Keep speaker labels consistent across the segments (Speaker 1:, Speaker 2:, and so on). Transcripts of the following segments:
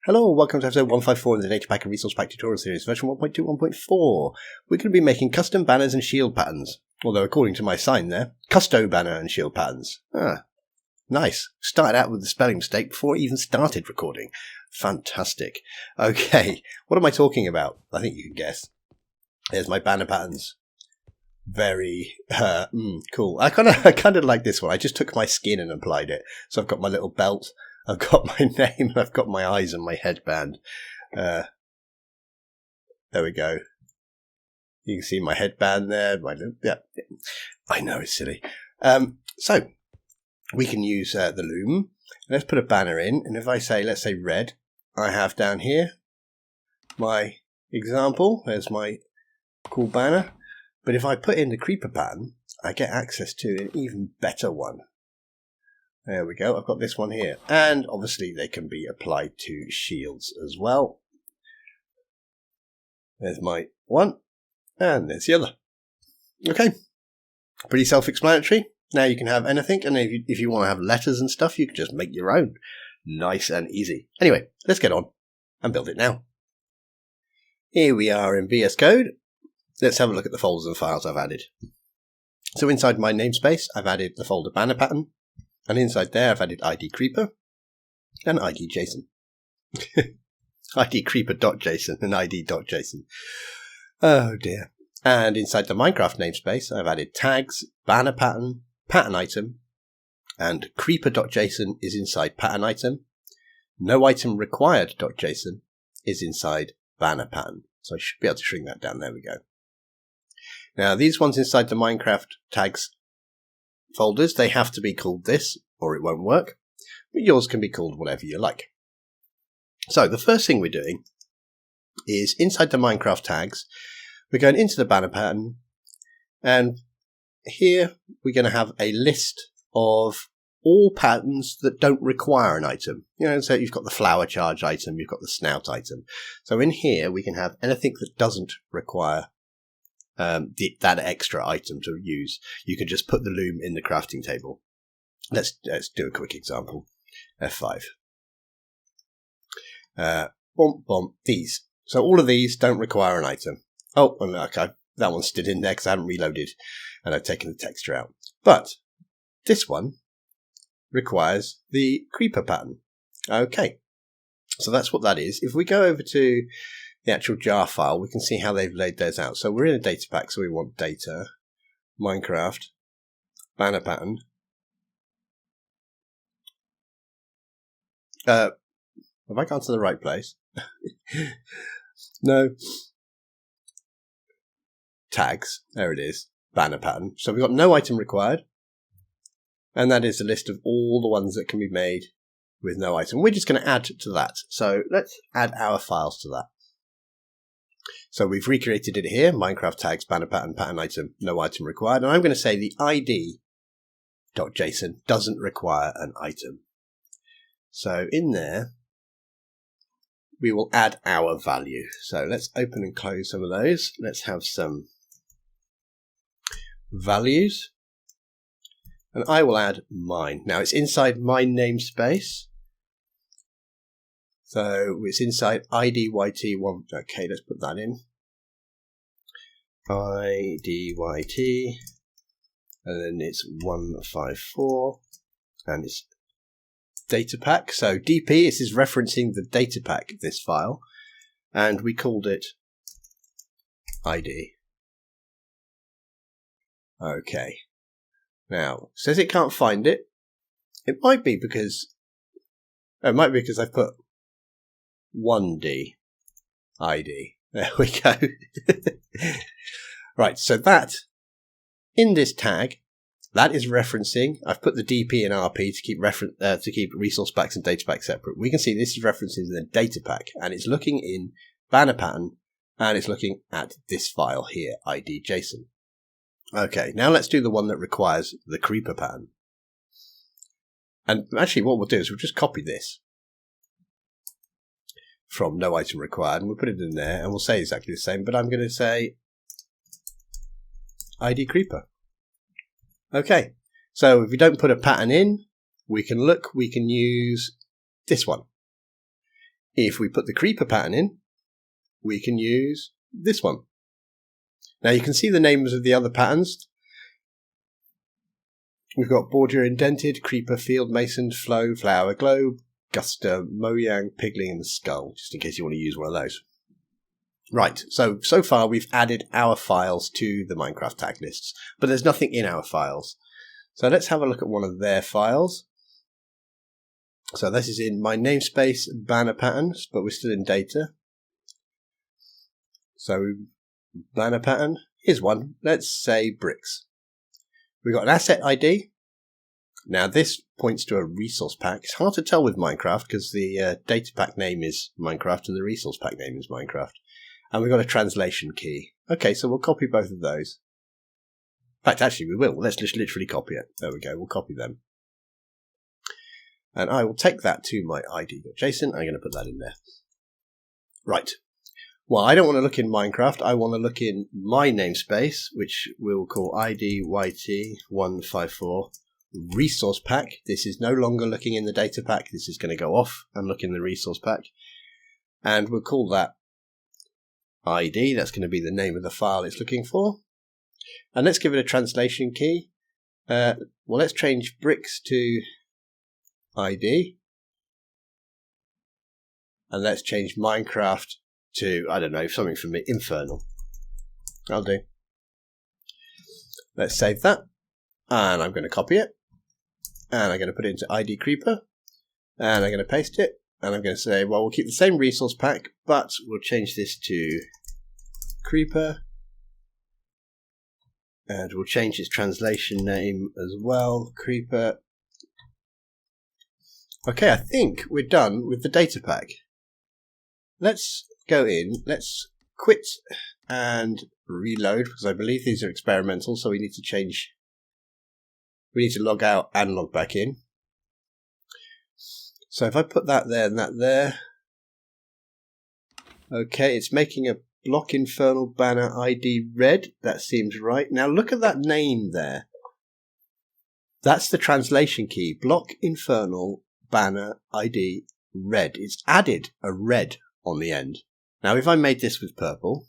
Speaker 1: Hello, welcome to episode 154 in the Datapack and Resource Pack tutorial series, version 1.2, 1.4. We're going to be making custom banners and shield patterns. Although, according to my sign there, custo banner and shield patterns. Nice. Started out with the spelling mistake before I even started recording. Fantastic. Okay, what am I talking about? I think you can guess. There's my banner patterns. Very cool. I kind of like this one. I just took my skin and applied it. So I've got my little belt. I've got my name, I've got my eyes and my headband. There we go. You can see my headband there. Yeah, I know it's silly. So we can use the loom. Let's put a banner in, and if I say, let's say red, I have down here my example. There's my cool banner. But if I put in the creeper pattern, I get access to an even better one. There we go, I've got this one here. And obviously they can be applied to shields as well. There's my one, and there's the other. Okay, pretty self-explanatory. Now you can have anything, and if you want to have letters and stuff, you can just make your own. Nice and easy. Anyway, let's get on and build it now. Here we are in VS Code. Let's have a look at the folders and files I've added. So inside my namespace, I've added the folder banner pattern. And inside there, I've added id creeper and id.json. id creeper.json and id.json. Oh dear. And inside the Minecraft namespace, I've added tags, banner pattern, pattern item, and creeper.json is inside pattern item. No item required.json is inside banner pattern. So I should be able to shrink that down. There we go. Now, these ones inside the Minecraft tags folders, they have to be called this or it won't work, but yours can be called whatever you like. So the first thing we're doing is inside the Minecraft tags, we're going into the banner pattern, and here we're going to have a list of all patterns that don't require an item. You know, so you've got the flower charge item, you've got the snout item. So in here we can have anything that doesn't require that extra item to use. You can just put the loom in the crafting table. Let's do a quick example. F5. These. So all of these don't require an item. Oh, okay. That one stood in there because I haven't reloaded and I've taken the texture out. But this one requires the creeper pattern. Okay. So that's what that is. If we go over to the actual jar file, we can see how they've laid theirs out. So we're in a data pack, so we want data, Minecraft, banner pattern. Have I gone to the right place? No. Tags, there it is, banner pattern. So we've got no item required, and that is a list of all the ones that can be made with no item. We're just going to add to that. So let's add our files to that. So we've recreated it here, Minecraft tags, banner pattern, pattern item, no item required. And I'm going to say the id.json doesn't require an item. So in there, we will add our value. So let's open and close some of those. Let's have some values. And I will add mine. Now it's inside my namespace. So it's inside idyt1. Okay, let's put that in. idyt. And then it's 154. And it's Datapack. So DP, this is referencing the Datapack, this file. And we called it ID. Okay. Now, it says it can't find it. It might be because I've put 1D ID. There we go. Right, so that in this tag, that is referencing. I've put the DP and RP to keep resource packs and data packs separate. We can see this is referencing the data pack, and it's looking in banner pattern, and it's looking at this file here, id.json. Okay, now let's do the one that requires the creeper pattern. And actually, what we'll do is we'll just copy this from no item required, and we'll put it in there, and we'll say exactly the same, but I'm going to say id creeper. Okay, so if we don't put a pattern in, we can use this one. If we put the creeper pattern in, we can use this one. Now you can see the names of the other patterns. We've got border indented, creeper, field mason, flow, flower, globe, guster, mojang, pigling, and skull, just in case you want to use one of those. Right, so far we've added our files to the Minecraft tag lists, but there's nothing in our files. So let's have a look at one of their files. So this is in my namespace banner patterns, but we're still in data. So banner pattern, here's one. Let's say bricks. We've got an asset ID. Now this points to a resource pack. It's hard to tell with Minecraft because the data pack name is Minecraft and the resource pack name is Minecraft. And we've got a translation key. Okay, so we'll copy both of those. In fact, actually we will. Let's just literally copy it. There we go. We'll copy them. And I will take that to my id.json. I'm going to put that in there. Right. Well, I don't want to look in Minecraft. I want to look in my namespace, which we'll call idyt154 resource pack. This is no longer looking in the data pack. This is going to go off and look in the resource pack. And we'll call that ID. That's going to be the name of the file it's looking for. And let's give it a translation key. Well, let's change bricks to ID. And let's change Minecraft to, I don't know, something from Infernal. I'll do. Let's save that. And I'm going to copy it. And I'm going to put it into ID Creeper. And I'm going to paste it. And I'm going to say, well, we'll keep the same resource pack, but we'll change this to Creeper. And we'll change its translation name as well, Creeper. Okay, I think we're done with the data pack. Let's go in, let's quit and reload, because I believe these are experimental, so we need to change. We need to log out and log back in. So if I put that there and that there. Okay, it's making a block infernal banner ID red. That seems right. Now look at that name there. That's the translation key. Block infernal banner ID red. It's added a red on the end. Now if I made this with purple,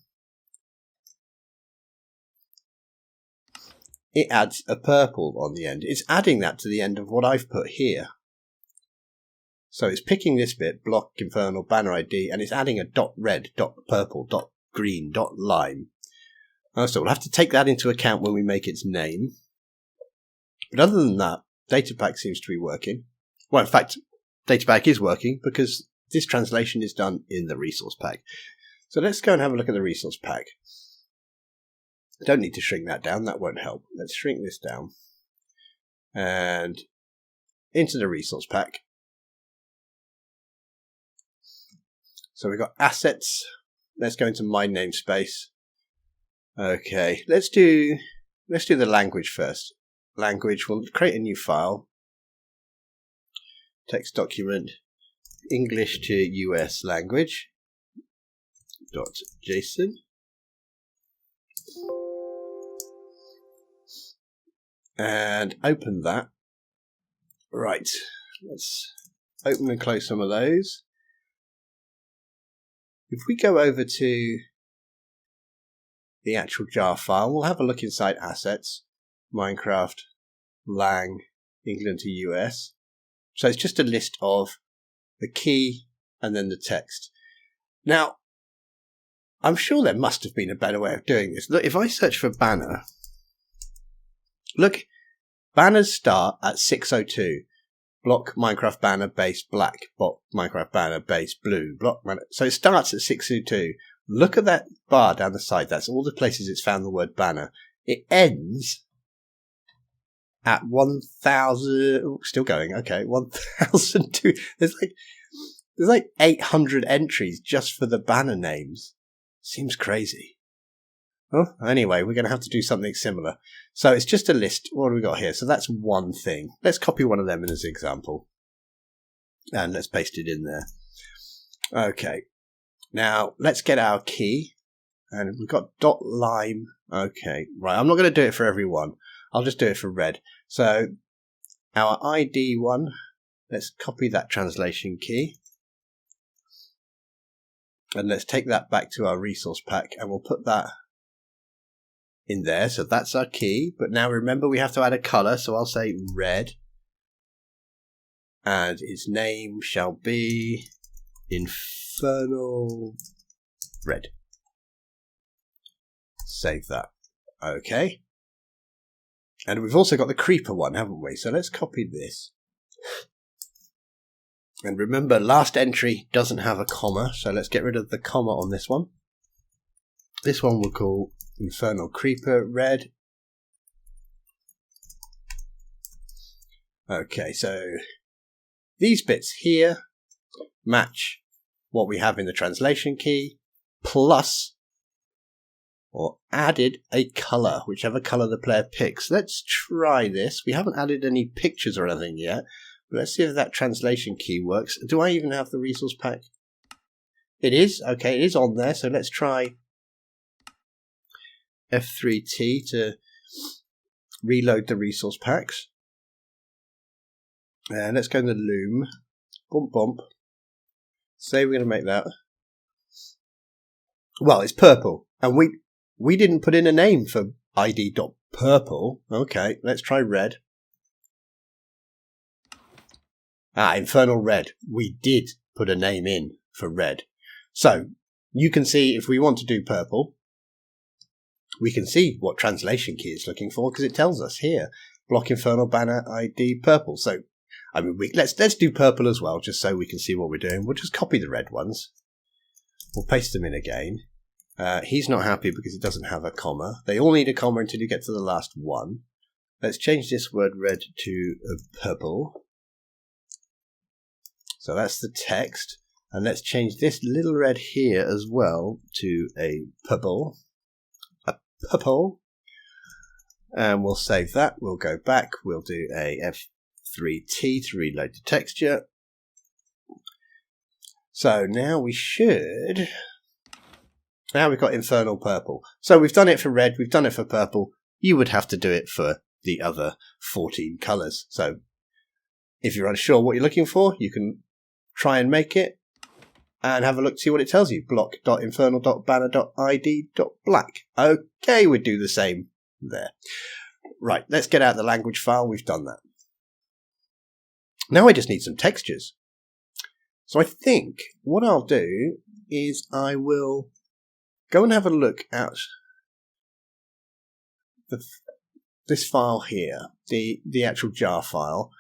Speaker 1: it adds a purple on the end. It's adding that to the end of what I've put here. So it's picking this bit, block infernal banner ID, and it's adding a dot red, dot purple, dot green, dot lime. So we'll have to take that into account when we make its name. But other than that, Datapack seems to be working. Well, in fact, Datapack is working because this translation is done in the resource pack. So let's go and have a look at the resource pack. I don't need to shrink that down, that won't help. Let's shrink this down. And into the resource pack. So we've got assets. Let's go into my namespace. Okay, let's do the language first. Language, we'll create a new file. Text document, English to US language. .json. And open that. Right, let's open and close some of those. If we go over to the actual jar file, we'll have a look inside assets, Minecraft, lang, England to US. So it's just a list of the key and then the text. Now, I'm sure there must have been a better way of doing this. Look, if I search for banner, look, banners start at 602. Block Minecraft banner base black, block Minecraft banner base blue, block banner. So it starts at 602. Look at that bar down the side. That's all the places it's found the word banner. It ends at 1,000. Oh, still going. Okay, 1,002. There's like 800 entries just for the banner names. Seems crazy. Oh, anyway, we're going to have to do something similar. So it's just a list. What do we got here? So that's one thing. Let's copy one of them as an example. And let's paste it in there. Okay. Now, let's get our key. And we've got dot lime. Okay. Right. I'm not going to do it for every one. I'll just do it for red. So our ID one, let's copy that translation key. And let's take that back to our resource pack and we'll put that in there. So that's our key. But now remember we have to add a color. So I'll say red. And its name shall be Infernal Red. Save that. Okay. And we've also got the creeper one, haven't we? So let's copy this. And remember, last entry doesn't have a comma, so let's get rid of the comma on this one. This one we'll call Infernal Creeper Red. Okay, so these bits here match what we have in the translation key, plus or added a color, whichever color the player picks. Let's try this. We haven't added any pictures or anything yet. But let's see if that translation key works. Do I even have the resource pack? It is. Okay, it is on there. So let's try F3T to reload the resource packs. And let's go in the loom. Bump, bump. Say we're going to make that. Well, it's purple. And we didn't put in a name for id.purple. Okay, let's try red. Infernal Red. We did put a name in for red. So, you can see if we want to do purple, we can see what translation key it's looking for because it tells us here. Block Infernal Banner ID purple. So, I mean, let's do purple as well just so we can see what we're doing. We'll just copy the red ones. We'll paste them in again. He's not happy because it doesn't have a comma. They all need a comma until you get to the last one. Let's change this word red to purple. So that's the text. And let's change this little red here as well to a purple. A purple. And we'll save that. We'll go back. We'll do a F3T to reload the texture. So now we should... Now we've got Infernal Purple. So we've done it for red. We've done it for purple. You would have to do it for the other 14 colours. So if you're unsure what you're looking for, you can try and make it and have a look to see what it tells you. Block.infernal.banner.id.black. Okay, we'd do the same there. Right, let's get out the language file. We've done that. Now I just need some textures. So I think what I'll do is I will go and have a look at this file here, the actual jar file.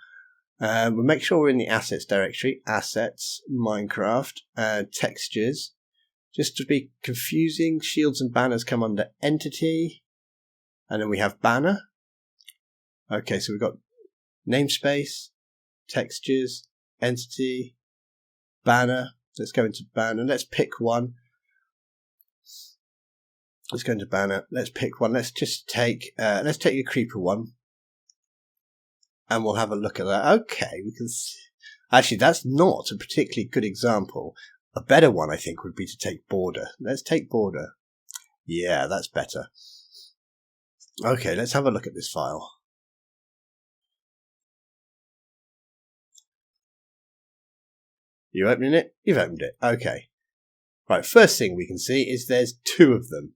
Speaker 1: We'll make sure we're in the assets directory, assets, Minecraft, textures. Just to be confusing, shields and banners come under entity, and then we have banner. Okay, so we've got namespace, textures, entity, banner. Let's go into banner. Let's pick one. Let's go into banner. Let's pick one. Let's just take a creeper one. And we'll have a look at that. Okay, we can see. Actually, that's not a particularly good example. A better one, I think, would be to take border. Let's take border. Yeah, that's better. Okay, let's have a look at this file. You opening it? You've opened it. Okay. Right, first thing we can see is there's two of them.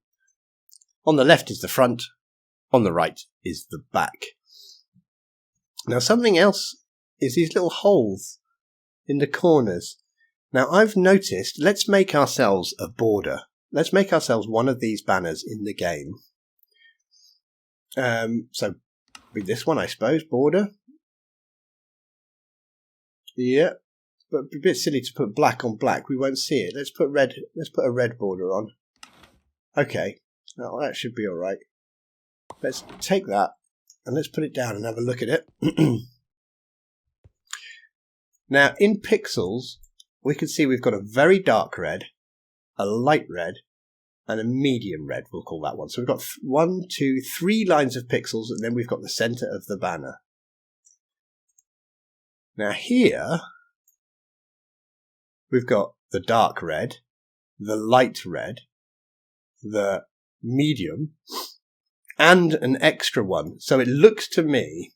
Speaker 1: On the left is the front. On the right is the back. Now something else is these little holes in the corners. Now I've noticed, let's make ourselves a border. Let's make ourselves one of these banners in the game. So with this one, I suppose, border. Yeah, but a bit silly to put black on black. We won't see it. Let's put red. Let's put a red border on. Okay, now that should be all right. Let's take that. And let's put it down and have a look at it. Now, in pixels, we can see we've got a very dark red, a light red, and a medium red, we'll call that one. So we've got 1, 2, 3 lines of pixels, and then we've got the center of the banner. Now here, we've got the dark red, the light red, the medium, and an extra one. So it looks to me,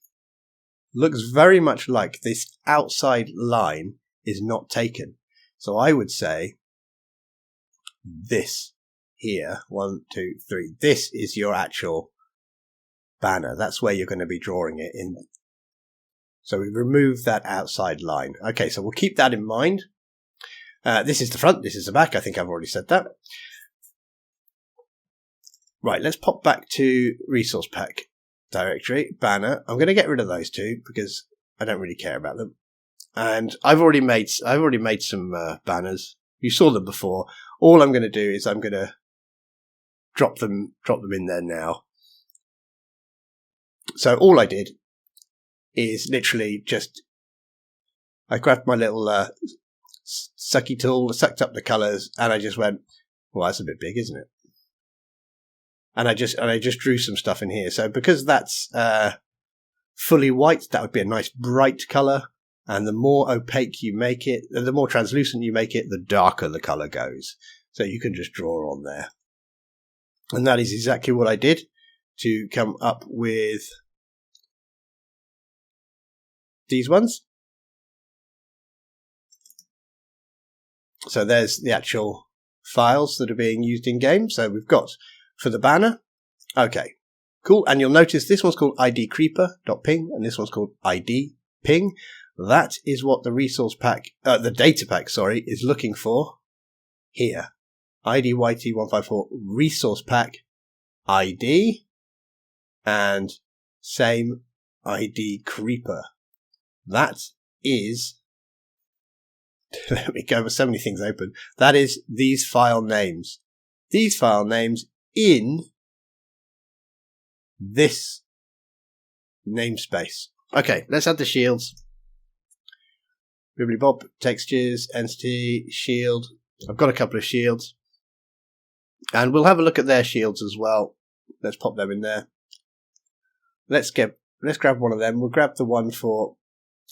Speaker 1: looks very much like this outside line is not taken. So I would say this here. 1, 2, 3. This is your actual banner. That's where you're going to be drawing it in. So we remove that outside line. Okay, so we'll keep that in mind. This is the front, this is the back. I think I've already said that. Right, let's pop back to resource pack directory, banner. I'm going to get rid of those two because I don't really care about them. And I've already made some banners. You saw them before. All I'm going to do is I'm going to drop them in there now. So all I did is literally just I grabbed my little sucky tool, sucked up the colours, and I just went, well, that's a bit big, isn't it? And I just drew some stuff in here. So because that's fully white, that would be a nice bright colour. And the more opaque you make it, the more translucent you make it, the darker the colour goes. So you can just draw on there. And that is exactly what I did to come up with these ones. So there's the actual files that are being used in game. So we've got for the banner. Okay, cool. And you'll notice this one's called id creeper.ping and this one's called id ping. That is what the resource pack, the data pack, sorry, is looking for here. IDYT154 resource pack ID and same ID creeper. That is, let me go with so many things open. That is these file names. These file names in this namespace. Okay, let's add the shields. Bibbly bob, textures, entity, shield. I've got a couple of shields. And we'll have a look at their shields as well. Let's pop them in there. Let's grab one of them. We'll grab the one for...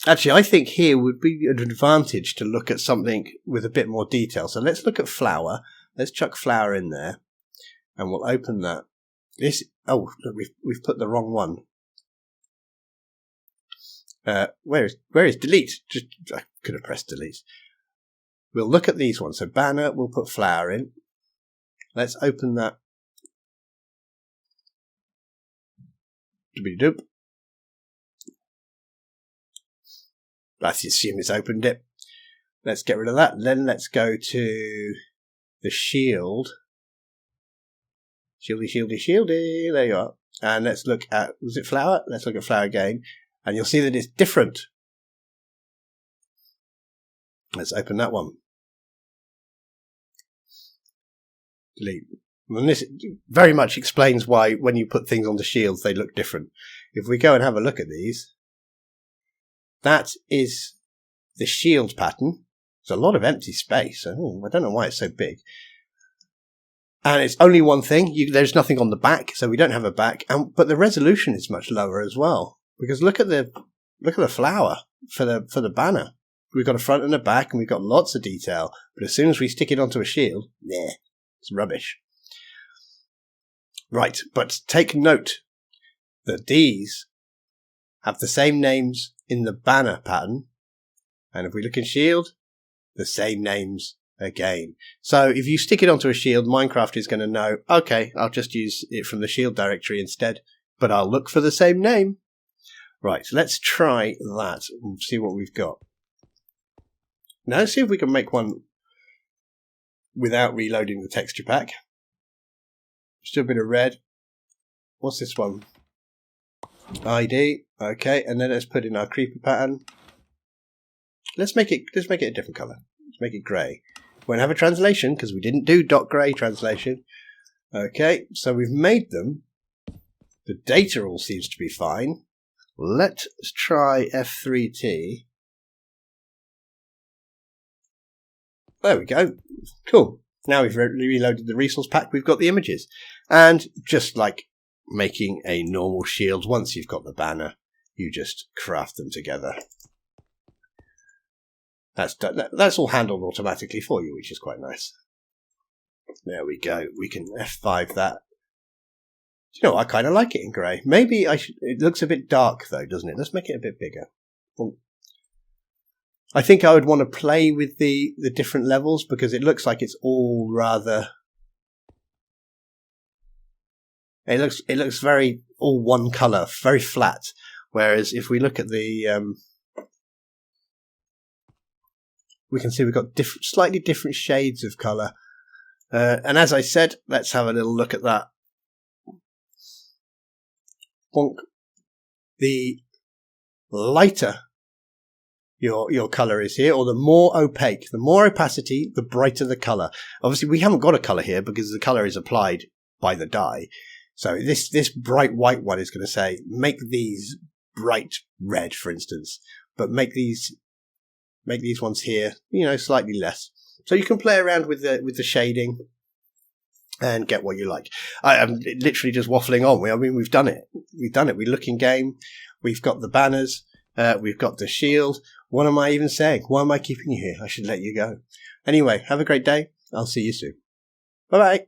Speaker 1: Actually, I think here would be an advantage to look at something with a bit more detail. So let's look at flower. Let's chuck flower in there. And we'll open that. Oh, look, we've put the wrong one. Where is delete? I could have pressed delete. We'll look at these ones. So banner, we'll put flower in. Let's open that. Doop. Let's assume it's opened it. Let's get rid of that. Then let's go to the shield. Shieldy. There you are. And let's look at, was it flower? Let's look at flower again. And you'll see that it's different. Let's open that one. Delete. And this very much explains why when you put things on the shields, they look different. If we go and have a look at these, that is the shield pattern. There's a lot of empty space. I don't know why it's so big. And it's only one thing. There's nothing on the back, so we don't have a back. But the resolution is much lower as well. Because look at the flower for the banner. We've got a front and a back, and we've got lots of detail. But as soon as we stick it onto a shield, it's rubbish. Right, but take note that these have the same names in the banner pattern. And if we look in shield, the same names again. So if you stick it onto a shield, Minecraft is going to know, okay, I'll just use it from the shield directory instead, but I'll look for the same name. Right, let's try that and see what we've got. Now let's see if we can make one without reloading the texture pack. Still a bit of red. What's this one? ID. Okay, and then let's put in our creeper pattern. Let's make it a different color. Let's make it grey. Won't have a translation because we didn't do .grey translation. Okay, so we've made them. The data all seems to be fine. Let's try F3T. There we go. Cool. Now we've reloaded the resource pack, we've got the images. And just like making a normal shield, once you've got the banner, you just craft them together. That's all handled automatically for you, which is quite nice. There we go. We can F5 that. You know, I kind of like it in grey. Maybe I should. It looks a bit dark though, doesn't it? Let's make it a bit bigger. I think I would want to play with the different levels because it looks like it's all rather. It looks very all one color, very flat. Whereas if we look at the, we can see we've got slightly different shades of color. And as I said, let's have a little look at that. Bonk. The lighter your color is here, or the more opaque, the more opacity, the brighter the color. Obviously, we haven't got a color here because the color is applied by the dye. So this bright white one is going to say, make these bright red, for instance, but make these ones here, slightly less. So you can play around with the shading and get what you like. I'm literally just waffling on. We've done it. We look in game. We've got the banners. We've got the shield. What am I even saying? Why am I keeping you here? I should let you go. Anyway, have a great day. I'll see you soon. Bye-bye.